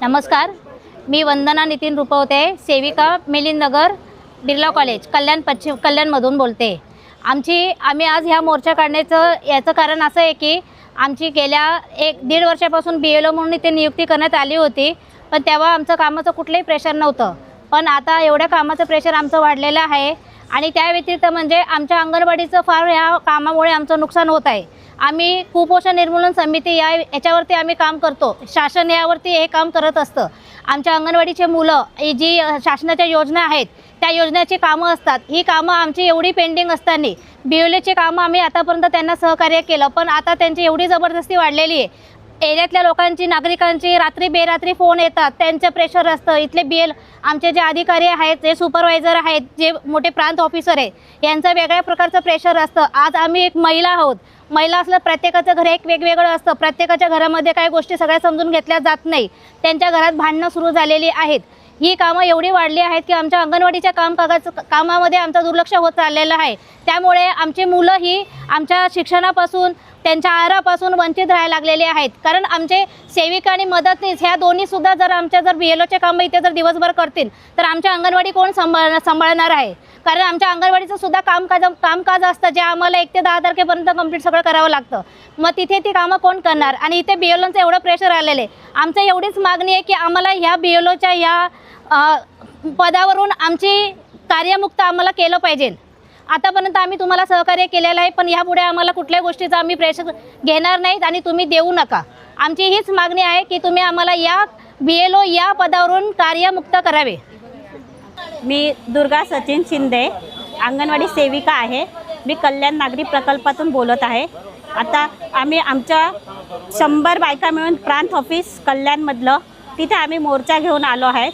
नमस्कार, मी वंदना नितीन रुपवते, सेविका मिलिंद नगर बिर्ला कॉलेज कल्याणमधून बोलते। आम्ही आज ह्या मोर्चा काढण्याचं याचं कारण असं आहे की आमची गेल्या 1-1.5 वर्षापासून BLO म्हणून इथे नियुक्ती करण्यात आली होती, पण तेव्हा आमचं कामाचं कुठलंही प्रेशर नव्हतं। पण आता एवढ्या कामाचं प्रेशर आमचं वाढलेलं आहे आणि त्या व्यतिरिक्त म्हणजे आमच्या अंगणवाडीचं फार ह्या कामामुळे आमचं नुकसान होत आहे। आम्ही कुपोषण निर्मूलन समिती याच्यावरती आम्ही काम करतो, शासन यावरती हे काम करत असतं। आमच्या अंगणवाडीचे मुलं जी शासनाच्या योजना आहेत त्या योजनेची कामं असतात, ही कामं आमची एवढी पेंडिंग असताना BLOचे कामं आम्ही आतापर्यंत त्यांना सहकार्य केलं, पण आता त्यांची एवढी जबरदस्ती वाढलेली आहे। एरियातल्या लोकांची नागरिकांची रात्री बेरात्री फोन येतात, त्यांचं प्रेशर असतं। इथले आमचे जे अधिकारी आहेत, जे सुपरवायझर आहेत, जे मोठे प्रांत ऑफिसर आहेत, यांचं वेगळ्या प्रकारचं प्रेशर असतं। आज आम्ही एक महिला आहोत, महिला असलं प्रत्येकाचं घर एक वेगवेगळं असतं, प्रत्येकाच्या घरामध्ये काही गोष्टी सगळ्या समजून घेतल्या जात नाही, त्यांच्या घरात भांडणं सुरू झालेली आहेत। ही कामं एवढी वाढली आहेत की आमच्या अंगणवाडीच्या कामामध्ये आमचं दुर्लक्ष होत चाललेलं आहे। त्यामुळे आमची मुलं ही आमच्या शिक्षणापासून त्यांच्या आहारापासून वंचित राहायला लागलेले आहेत, कारण आमचे सेविका आणि मदतनीस ह्या दोन्हीसुद्धा जर BLOचे कामं इथे जर दिवसभर करतील तर आमच्या अंगणवाडी कोण सांभाळणार आहे? कारण आमच्या अंगणवाडीचं सुद्धा कामकाज असतं, जे आम्हाला 1 ते 10 तारखेपर्यंत कंप्लीट सगळं करावं लागतं। मग तिथे ती कामं कोण करणार? आणि इथे BLOचं एवढं प्रेशर आलेलं आहे। आमचं एवढीच मागणी आहे की आम्हाला ह्या BLOच्या ह्या पदावरून आमची कार्यमुक्त आम्हाला केलं पाहिजे। आतापर्यंत आम्ही तुम्हाला सहकार्य केलेलं आहे, पण यापुढे आम्हाला कुठल्याही गोष्टीचा आम्ही प्रेशर घेणार नाहीत आणि तुम्ही देऊ नका। आमची हीच मागणी आहे की तुम्ही आम्हाला या BLO या पदावरून कार्यमुक्त करावे। मी दुर्गा सचिन शिंदे, अंगणवाडी सेविका आहे। मी कल्याण नागरी प्रकल्पातून बोलत आहे। आता आम्ही आमच्या 100 बायका मिळून प्रांत ऑफिस कल्याणमधलं तिथे आम्ही मोर्चा घेऊन आलो आहे,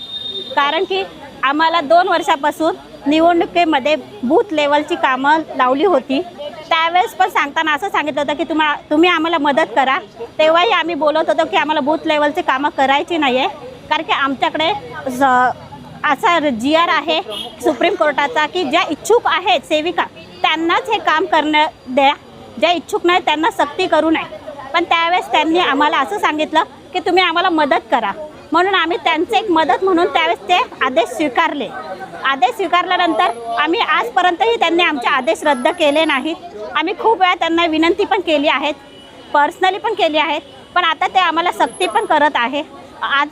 कारण की आम्हाला 2 वर्षापासून निवडणुकीमध्ये बूथ लेवलची कामं लावली होती। त्यावेळेस पण सांगताना असं सांगितलं होतं की तुम्ही आम्हाला मदत करा। तेव्हाही आम्ही बोलत होतो की आम्हाला बूथ लेवलची कामं करायची नाही आहे, कारण की आमच्याकडे असा GR आहे सुप्रीम कोर्टाचा की ज्या इच्छुक आहेत सेविका त्यांनाच हे काम करणं द्या, ज्या इच्छुक नाही त्यांना सक्ती करू नये। पण त्यावेळेस त्यांनी आम्हाला असं सांगितलं की तुम्ही आम्हाला मदत करा, म्हणून आम्ही त्यांचे एक मदत म्हणून त्यावेळेस ते आदेश स्वीकारले। आदेश स्वीकारल्यानंतर आम्ही आजपर्यंतही त्यांनी आमचे आदेश रद्द केले नाहीत। आम्ही खूप वेळा त्यांना विनंती पण केली आहेत, पर्सनली पण केली आहेत, पण आता ते आम्हाला सक्ती पण करत आहे।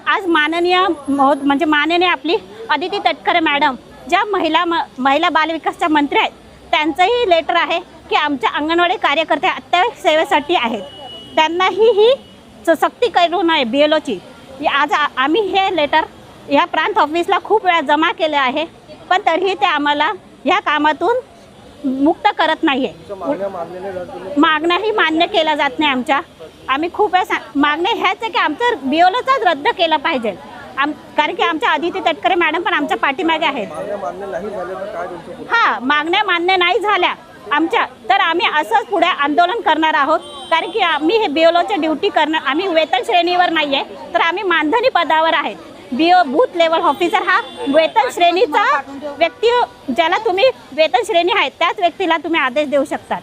आज माननीय आपली अदिती तटकरे मॅडम ज्या महिला बालविकासच्या मंत्री आहेत, त्यांचंही लेटर आहे की आमच्या अंगणवाडी कार्यकर्ते अत्यावश्यक सेवेसाठी आहेत, त्यांनाही ही सक्ती करू नये BLOची। आज आम्ही हे लेटर ह्या प्रांत ऑफिसला खूप वेळा जमा केले आहे, पण तरीही ते आम्हाला ह्या कामातून मुक्त करत नाही आहे। मागण्याही मान्य केल्या जात नाही आमच्या। आम्ही खूप वेळा मागण्या ह्याच आहे की आमचं BLOचाच रद्द केला पाहिजे, कारण की आमच्या अदिती तटकरे मॅडम पण आमच्या पाठीमागे आहेत। हां, मागण्या मान्य नाही झाल्या आमच्या तर आम्ही असंच पुढे आंदोलन करणार आहोत, कारण की आम्ही हे BLOच्या ड्युटी करणार, आम्ही वेतन श्रेणीवर नाही आहे तर आम्ही मानधनी पदावर आहेत। बूथ लेवल ऑफिसर हा वेतन श्रेणीचा व्यक्ती, ज्याला तुम्ही वेतन श्रेणी आहे त्याच व्यक्तीला तुम्ही आदेश देऊ शकतात।